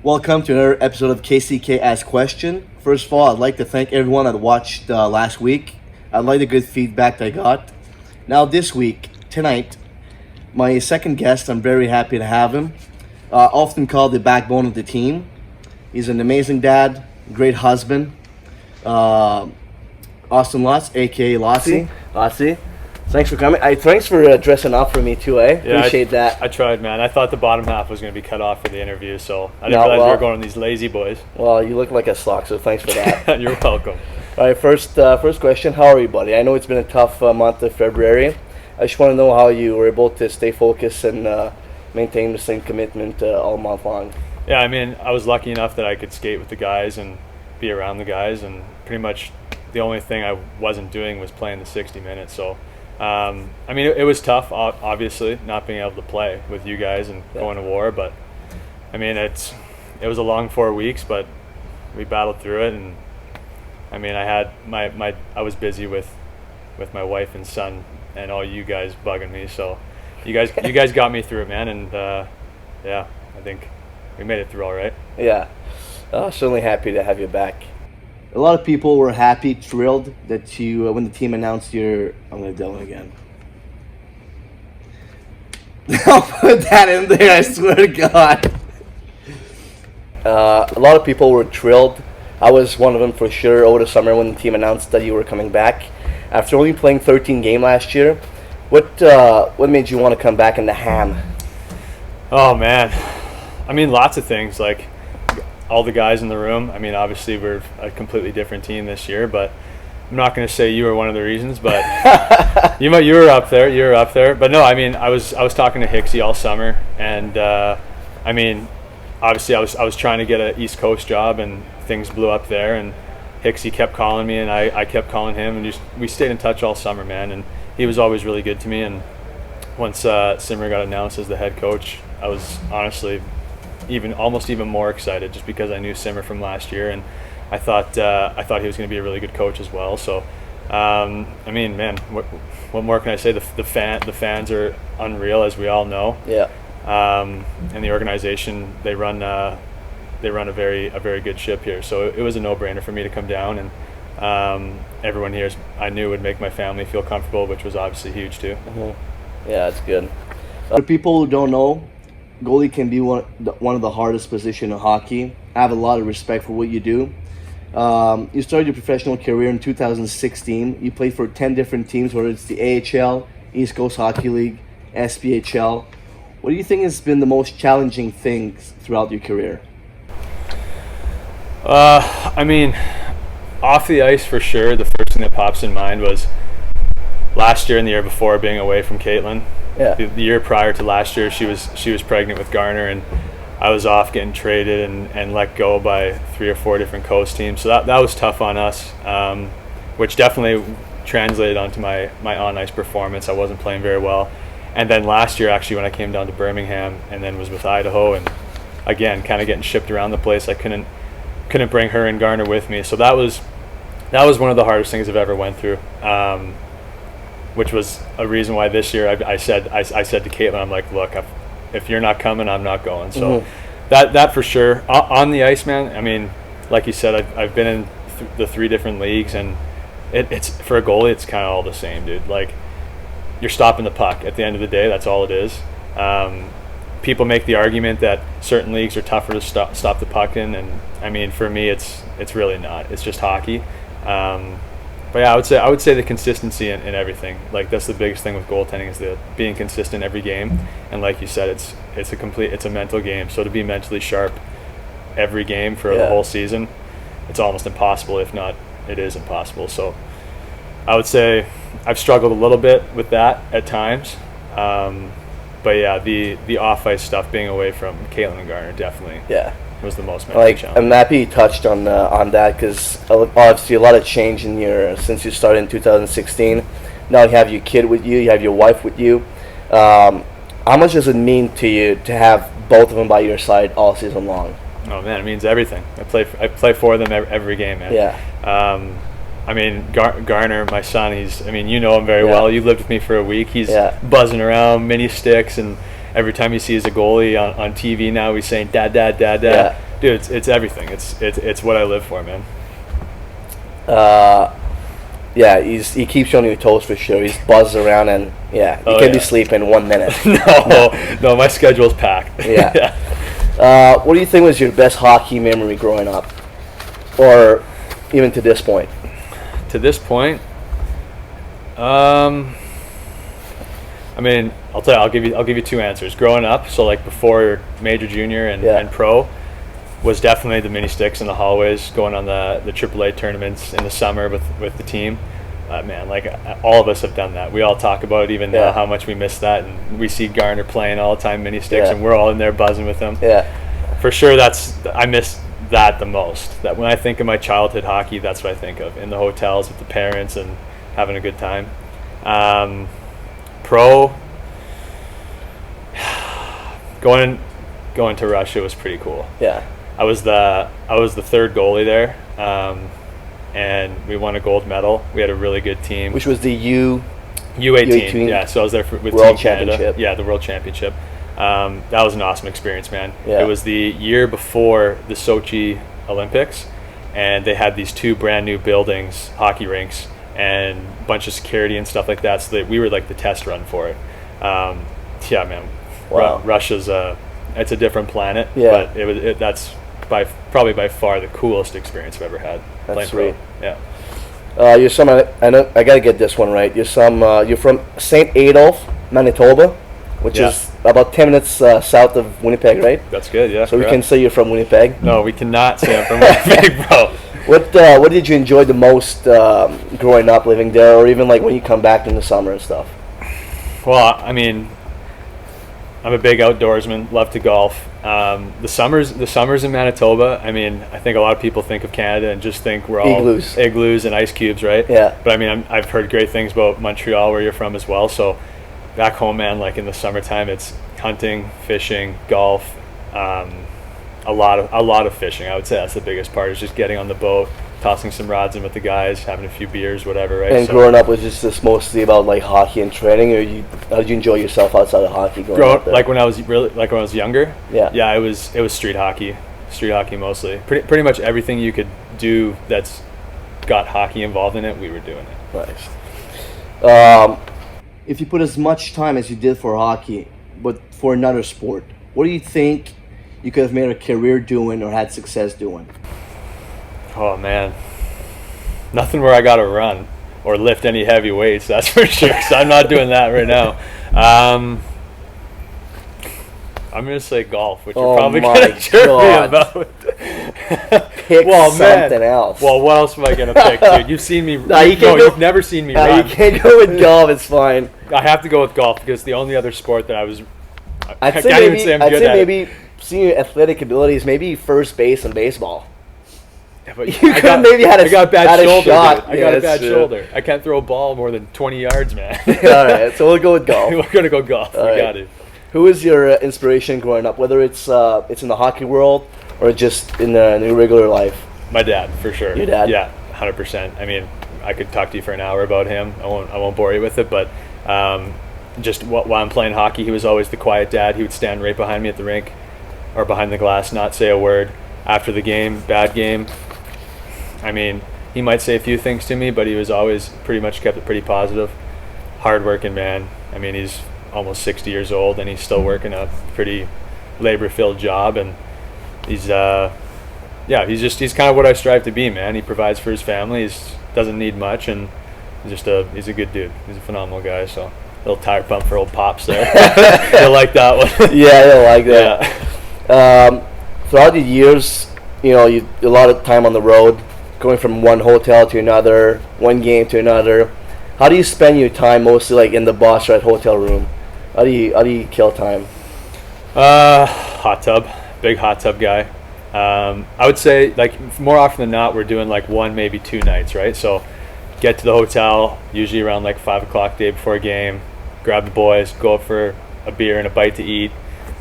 Welcome to another episode of KCK Ask Question. First of all, I'd like to thank everyone that watched last week. I like the good feedback that I got. Now this week, tonight, my second guest, I'm very happy to have him. Often called the backbone of the team. He's an amazing dad, great husband. Austin Lotz, aka Lotzy. Lotzy, thanks for coming. Thanks for dressing up for me too, eh? Yeah, Appreciate that. I tried, man. I thought the bottom half was going to be cut off for the interview, so I didn't realize we were going with these lazy boys. Well, you look like a slock, so thanks for that. You're welcome. All right, first question. How are you, buddy? I know it's been a tough month of February. I just want to know how you were able to stay focused and maintain the same commitment all month long. Yeah, I mean, I was lucky enough that I could skate with the guys and be around the guys, and pretty much the only thing I wasn't doing was playing the 60 minutes. So, I mean, it was tough, obviously, not being able to play with you guys and going to war. But, I mean, it was a long 4 weeks, but we battled through it. And, I mean, I had I was busy with my wife and son and all you guys bugging me. So, you guys got me through it, man. And, yeah, I think we made it through all right. Yeah, certainly happy to have you back. A lot of people were happy, thrilled that you, when the team announced your... I'm going to do it again. I'll put that in there, I swear to God. A lot of people were thrilled. I was one of them for sure over the summer when the team announced that you were coming back. After only playing 13 games last year, what made you want to come back in the ham? Oh, man. I mean, lots of things, like all the guys in the room. I mean, obviously we're a completely different team this year, but I'm not going to say you were one of the reasons, but you were up there. But no, I mean, I was talking to Hicksy all summer, and I mean, obviously I was trying to get an East Coast job, and things blew up there, and Hicksy kept calling me, and I kept calling him, and we stayed in touch all summer, man. And he was always really good to me. And once Simmer got announced as the head coach, I was honestly almost even more excited, just because I knew Simmer from last year, and I thought he was going to be a really good coach as well. So, I mean, man, what more can I say? The fans are unreal, as we all know. Yeah. And the organization, they run a very good ship here. So it was a no-brainer for me to come down, and everyone here I knew would make my family feel comfortable, which was obviously huge too. Mm-hmm. Yeah, that's good. For people who don't know, goalie can be one of the hardest positions in hockey. I have a lot of respect for what you do. You started your professional career in 2016. You played for 10 different teams, whether it's the AHL, East Coast Hockey League, SPHL. What do you think has been the most challenging things throughout your career? I mean, off the ice for sure, the first thing that pops in mind was last year and the year before, being away from Caitlin. Yeah. The year prior to last year, she was pregnant with Garner, and I was off getting traded and let go by 3 or 4 different coast teams. So that was tough on us, which definitely translated onto my on-ice performance. I wasn't playing very well. And then last year, actually, when I came down to Birmingham and then was with Idaho, and again, kind of getting shipped around the place, I couldn't bring her and Garner with me. So that was one of the hardest things I've ever went through. Which was a reason why this year I said to Caitlin, I'm like, look, if you're not coming, I'm not going. So that for sure. On the ice, man, I mean, like you said, I've been in the 3 different leagues, and it's for a goalie, it's kind of all the same, dude. Like, you're stopping the puck at the end of the day. That's all it is. People make the argument that certain leagues are tougher to stop the puck in, and I mean, for me, it's really not. It's just hockey. But yeah, I would say the consistency in everything. Like, that's the biggest thing with goaltending, is the being consistent every game. And like you said, it's a mental game. So to be mentally sharp every game for the whole season, it's almost impossible. If not, it is impossible. So I would say I've struggled a little bit with that at times. But yeah, the off ice stuff, being away from Caitlin and Garner, definitely was the most mentally challenging. I'm happy you touched on that, because obviously a lot of change in since you started in 2016. Now you have your kid with you, you have your wife with you. How much does it mean to you to have both of them by your side all season long? Oh man, it means everything. I play for them every game, man. Yeah. I mean, Garner, my son, you know him very well. You lived with me for a week. He's buzzing around, mini sticks, and every time he sees a goalie on TV now, he's saying, Dad, Dad, Dad, Dad. Dude, it's everything. It's what I live for, man. Yeah, he keeps you on your toes for sure. He's buzzed around, and you can be sleeping in 1 minute. No, my schedule's packed. Yeah. What do you think was your best hockey memory growing up, or even to this point? To this point, I mean, I'll tell you. I'll give you two answers. Growing up, so like before major, junior, and pro, was definitely the mini sticks in the hallways, going on the AAA tournaments in the summer with the team. Man, like all of us have done that. We all talk about it even now, how much we miss that, and we see Garner playing all the time mini sticks, and we're all in there buzzing with them. Yeah, for sure. I miss that the most. That when I think of my childhood hockey, that's what I think of, in the hotels with the parents and having a good time. Pro, going to Russia was pretty cool. Yeah, I was the third goalie there, and we won a gold medal. We had a really good team. Which was the U18. Yeah, so I was there with World Team Canada. Championship. Yeah, the World Championship. That was an awesome experience, man. Yeah. It was the year before the Sochi Olympics, and they had these two brand new buildings, hockey rinks, and a bunch of security and stuff like that. So that we were like the test run for it. Yeah, man. Wow. Russia's it's a different planet. Yeah. But that's probably by far the coolest experience I've ever had. That's playing sweet. Pro. Yeah. You're some. I know. I gotta get this one right. You're from St. Adolph, Manitoba, which is about 10 minutes south of Winnipeg, right? That's good. Yeah. So correct. we can say you're from Winnipeg. No, we cannot say I'm from Winnipeg, bro. What did you enjoy the most growing up, living there, or even like when you come back in the summer and stuff? Well, I mean, I'm a big outdoorsman. Love to golf. The summers in Manitoba. I mean, I think a lot of people think of Canada and just think we're all igloos and ice cubes, right? Yeah. But I mean, I've heard great things about Montreal, where you're from as well. So back home, man, like in the summertime, it's hunting, fishing, golf, a lot of fishing. I would say that's the biggest part, is just getting on the boat, tossing some rods in with the guys, having a few beers, whatever, right? And growing up, was this mostly about like hockey and training, or how did you enjoy yourself outside of hockey growing up there? Like when I was younger. Yeah. It was street hockey mostly. Pretty much everything you could do that's got hockey involved in it, we were doing it. Nice. If you put as much time as you did for hockey, but for another sport, what do you think you could have made a career doing or had success doing? Oh man, nothing where I got to run or lift any heavy weights. That's for sure. Because I'm not doing that right now. I'm gonna say golf, which you're probably gonna jerk me about. Pick something else. Well, what else am I gonna pick, dude? You've seen me. You've never seen me run. You can't go with golf. It's fine. I have to go with golf because the only other sport that I'd say maybe seeing your athletic abilities, maybe first base in baseball. Yeah, but I got a bad shoulder. I got a bad shoulder. I can't throw a ball more than 20 yards, man. All right, so we'll go with golf. We're gonna go golf. All we right. got it. Who is your inspiration growing up? Whether it's in the hockey world or just in your regular life? My dad, for sure. Your dad? Yeah, 100%. I mean, I could talk to you for an hour about him. I won't bore you with it, but just while I'm playing hockey, he was always the quiet dad. He would stand right behind me at the rink or behind the glass, not say a word. After the game, bad game, I mean, he might say a few things to me, but he was always pretty much kept it pretty positive. Hard-working man. I mean, he's almost 60 years old, and he's still working a pretty labor-filled job, and he's kind of what I strive to be, man. He provides for his family. He doesn't need much, and he's a good dude. He's a phenomenal guy. So, little tire pump for old Pops there. You'll like that one. Yeah, you'll like that. Yeah. Throughout the years, you a lot of time on the road, going from one hotel to another, one game to another. How do you spend your time mostly, like in the boss or at hotel room? How do you kill time? Hot tub, big hot tub guy. I would say like more often than not, we're doing like one, maybe 2 nights, right? So get to the hotel usually around like 5 o'clock day before a game, grab the boys, go out for a beer and a bite to eat,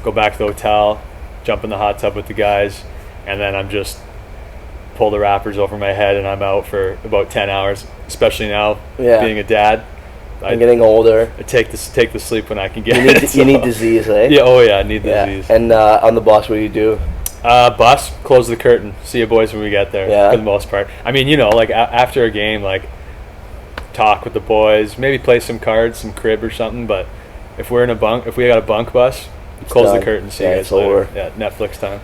go back to the hotel, jump in the hot tub with the guys, and then I'm just pull the wrappers over my head and I'm out for about 10 hours, especially now being a dad. I'm getting older. I take the sleep when I can get it. You need disease, eh? Yeah, I need the disease. And on the boss, what do you do? Bus, close the curtain. See you boys when we get there. Yeah. For the most part. I mean, like after a game, like talk with the boys, maybe play some cards, some crib or something. But if we got a bunk bus, close done. the curtain. See you guys it's later. over. Yeah, Netflix time.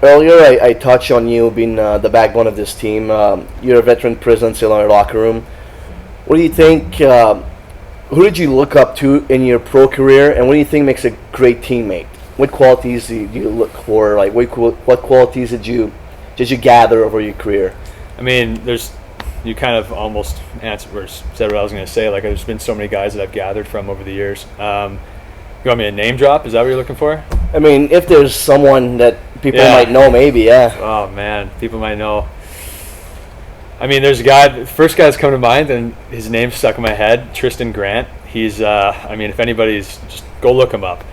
Earlier, I touched on you being the backbone of this team. You're a veteran presence in our locker room. What do you think? Who did you look up to in your pro career, and what do you think makes a great teammate? What qualities do you look for? Like, what qualities did you gather over your career? I mean, you kind of almost said what I was going to say. Like, there's been so many guys that I've gathered from over the years. You want me to name drop? Is that what you're looking for? I mean, if there's someone that people might know, maybe, yeah. Oh, man. People might know. I mean, there's a guy, the first guy that's come to mind, and his name's stuck in my head, Tristan Grant. He's, I mean, if anybody's, just go look him up.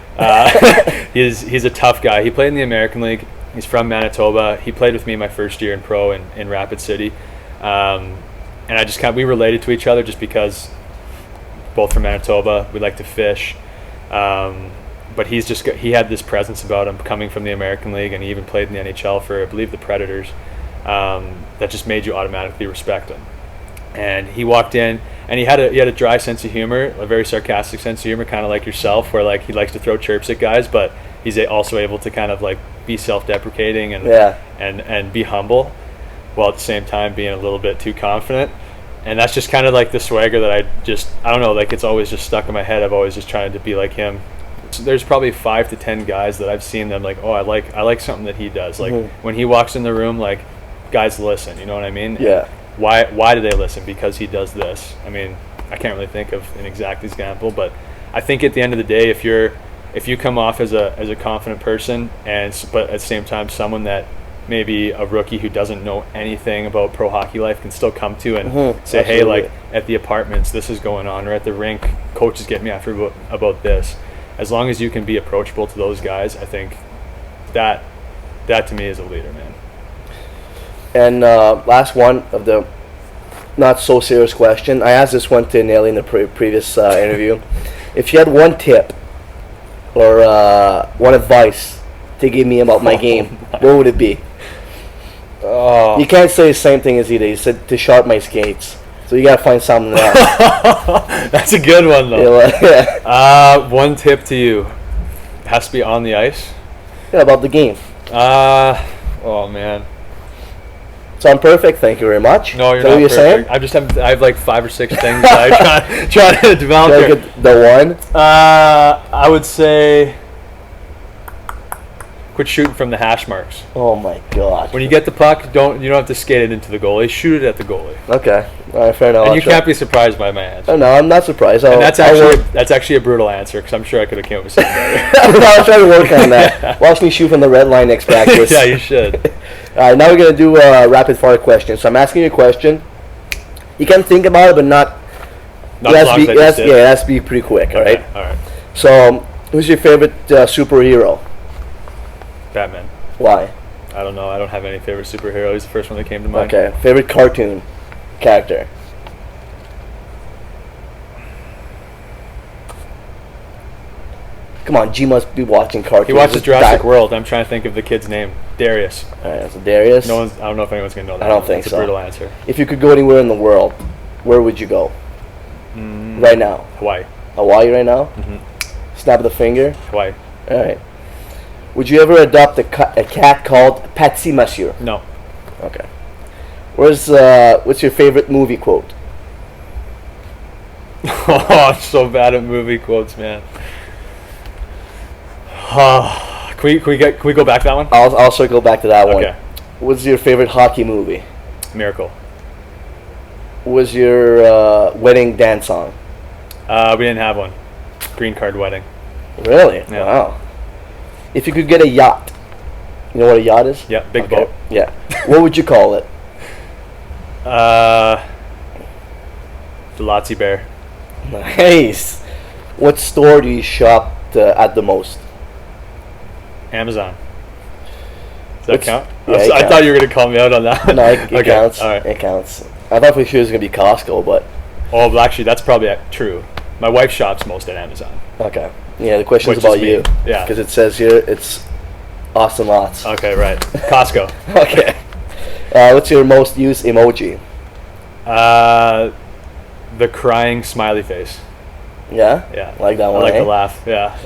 He's a tough guy. He played in the American League. He's from Manitoba. He played with me my first year in pro in Rapid City. And we related to each other just because both from Manitoba. We like to fish. But he had this presence about him coming from the American League, and he even played in the NHL for, I believe, the Predators. That just made you automatically respect him. And he walked in, and he had a dry sense of humor, a very sarcastic sense of humor, kind of like yourself, where like he likes to throw chirps at guys, but he's also able to kind of like be self-deprecating and be humble, while at the same time being a little bit too confident. And that's just kind of like the swagger that I don't know, like it's always just stuck in my head. I've always just tried to be like him. So there's probably 5 to 10 guys that I've seen them like, oh, I like something that he does. Like when he walks in the room, like guys listen, you know what I mean? Yeah. Why do they listen? Because he does this. I mean, I can't really think of an exact example, but I think at the end of the day, if you come off as a confident person, but at the same time someone that maybe a rookie who doesn't know anything about pro hockey life can still come to and say, absolutely. hey, like at the apartments, this is going on, or at the rink, coach is getting me after about this. As long as you can be approachable to those guys, I think that to me is a leader, man. And last one of the not so serious question. I asked this one to Nelly in the previous interview. If you had one tip or one advice to give me about my game, what would it be? You can't say the same thing as he did. He said to sharpen my skates. So you gotta find something else. That's a good one, though. Yeah. One tip to you. It has to be on the ice. Yeah, about the game. Oh man. So I'm perfect. Thank you very much. No, you're so not you're perfect. Saying? I have like 5 or 6 things that I try to develop Should I here. get the one? I would say quit shooting from the hash marks. Oh my god. When you get the puck, you don't have to skate it into the goalie. Shoot it at the goalie. Okay. All right, fair enough. And you can't be surprised by my answer. Oh, no, I'm not surprised. And that's actually a brutal answer, because I'm sure I could have came up with something better. I'll try to work on that. Watch me shoot from the red line next practice. Yeah, you should. All right, now we're going to do a rapid fire question. So I'm asking you a question. You can think about it, but not as long as I just did. Yeah, it has to be pretty quick, all right? All right. So, who's your favorite superhero? Batman. Why? I don't know. I don't have any favorite superhero. He's the first one that came to mind. Okay. Favorite cartoon character? Come on, G must be watching cartoons. He watches Jurassic World. I'm trying to think of the kid's name. Darius. All right, so Darius. I don't know if anyone's going to know that. I don't think That's so. a brutal answer. If you could go anywhere in the world, where would you go? Right now? Hawaii. Hawaii right now? Mm-hmm. Snap of the finger? Hawaii. All right. Would you ever adopt a cat called Patsy Monsieur? No. Okay. What's your favorite movie quote? Oh, I'm so bad at movie quotes, man. Can we go back to that one? I'll circle back to that one. Okay. What's your favorite hockey movie? Miracle. What's your wedding dance song? We didn't have one. Green card wedding. Really? Yeah. Wow. If you could get a yacht, you know what a yacht is? Yeah, big boat. Yeah. What would you call it? The Lotz Bear. Nice. What store do you shop at the most? Amazon. Does that count? Yeah, it I counts. thought you were going to call me out on that. No, it Okay, counts. all right. It counts. I thought for sure it was going to be Costco, but... Oh, well, actually, that's probably true. My wife shops most at Amazon. Okay. Yeah, the question's Which is about me. you. Yeah. Because it says here it's Austin Lotz. Okay, right. Costco. Okay. What's your most used emoji? The crying smiley face. Yeah? Yeah. Like that one, I like eh? to laugh. Yeah.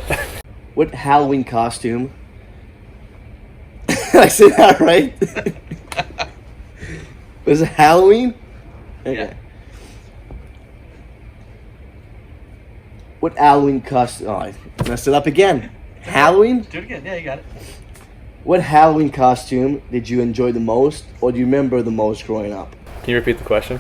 What Halloween costume? I said that right? Was it Halloween? Okay. Yeah. What Halloween costume? Oh, I messed it up again. Halloween? Do it again. Yeah, you got it. What Halloween costume did you enjoy the most, or do you remember the most growing up? Can you repeat the question?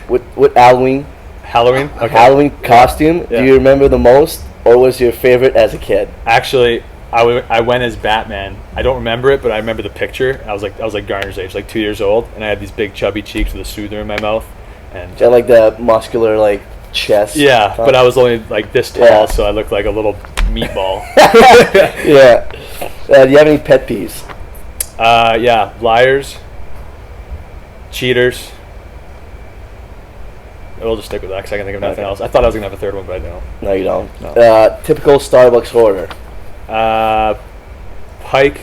What Halloween Okay. Halloween costume Yeah. do you remember the most, or was your favorite as a kid? Actually, I went as Batman. I don't remember it, but I remember the picture. I was like Garner's age, like 2 years old, and I had these big chubby cheeks with a soother in my mouth, and Got like the muscular like chest. yeah, but I was only like this tall, Yeah. so I looked like a little meatball. Yeah. Do you have any pet peeves? Yeah, liars, cheaters. We'll just stick with that because I can think of nothing Okay. else. I thought I was gonna have a third one, but I don't. No, you don't. No. Typical Starbucks order. Pike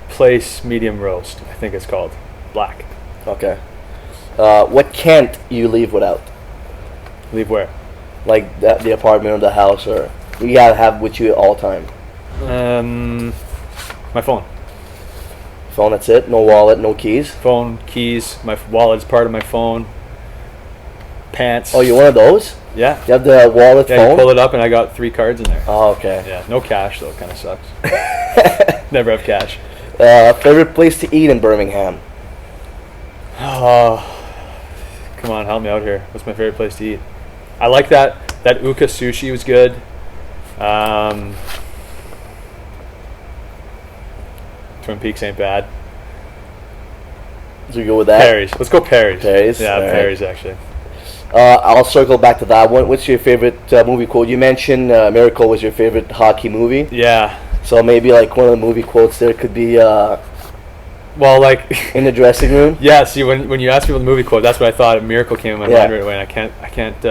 Place medium roast, I think it's called. Black. Okay. What can't you leave without? Leave where? Like the apartment or the house, or you gotta have with you at all time. My phone. Phone, that's it. No wallet, no keys. Phone, keys, my wallet is part of my phone. Pants. Oh, you're one of those? Yeah. You have the wallet, Yeah, phone? you pull it up and I got 3 cards in there. Oh, okay. Yeah, no cash though, kind of sucks. Never have cash. Favorite place to eat in Birmingham? Oh, come on, help me out here. What's my favorite place to eat? I like that Uka sushi was good. Twin Peaks ain't bad. So we go with that? Perry's. Let's go Perry's. Perry's? Yeah, All right. Perry's actually. I'll circle back to that one. What's your favorite movie quote? You mentioned Miracle was your favorite hockey movie. Yeah. So maybe like one of the movie quotes there could be Well, like in the dressing room. yeah. See, when you asked me about the movie quote, that's what I thought. A miracle came in my Yeah. mind right away. And I can't.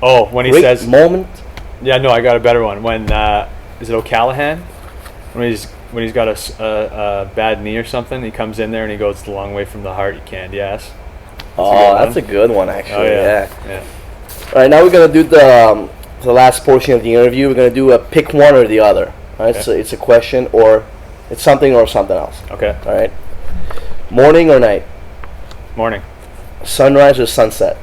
Oh, when he Great says. moment. Yeah, no, I got a better one. When is it O'Callahan? When he's got a bad knee or something, he comes in there and he goes, "It's a long way from the heart, you candy ass." That's a good one actually. Oh yeah. All right, now we're gonna do the last portion of the interview. We're gonna do a pick one or the other. All right, Okay. so it's a question or it's something or something else. Okay. All right. Morning or night? Morning. Sunrise or sunset?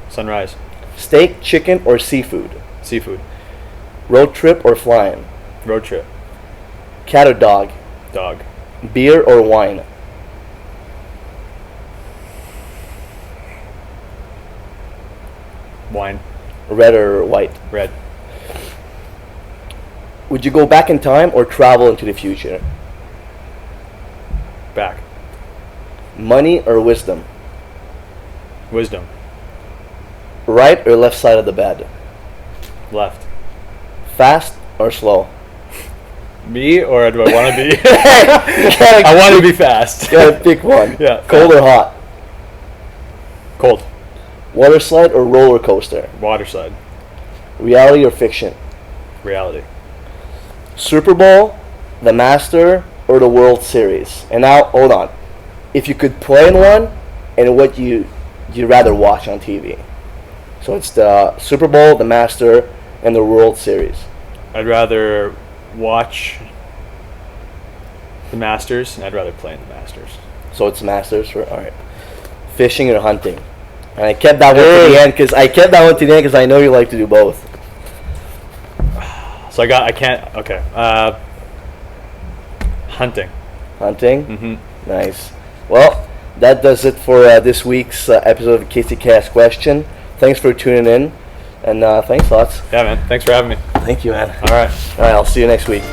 Sunrise. Steak, chicken, or seafood? Seafood. Road trip or flying? Road trip. Cat or dog? Dog. Beer or wine? Wine. Red or white? Red. Would you go back in time or travel into the future? Back. Money or wisdom? Wisdom. Right or left side of the bed? Left. Fast or slow? Me or do I want to be? I want to be fast. Gotta pick one. Yeah. Cold or hot? Cold. Water slide or roller coaster? Water slide. Reality or fiction? Reality. Super Bowl, the Master, or the World Series? And now, hold on. If you could play in one, and what you'd rather watch on TV? So it's the Super Bowl, the Master, and the World Series. I'd rather watch the Masters, and I'd rather play in the Masters. So it's Masters for all right. Fishing or hunting? And I kept that one to the end because I know you like to do both. So okay. Hunting. Hunting? Mm-hmm. Nice. Well, that does it for this week's episode of KCK Ask Question. Thanks for tuning in, and thanks, Lotz. Yeah, man. Thanks for having me. Thank you, man. All right. All right, I'll see you next week.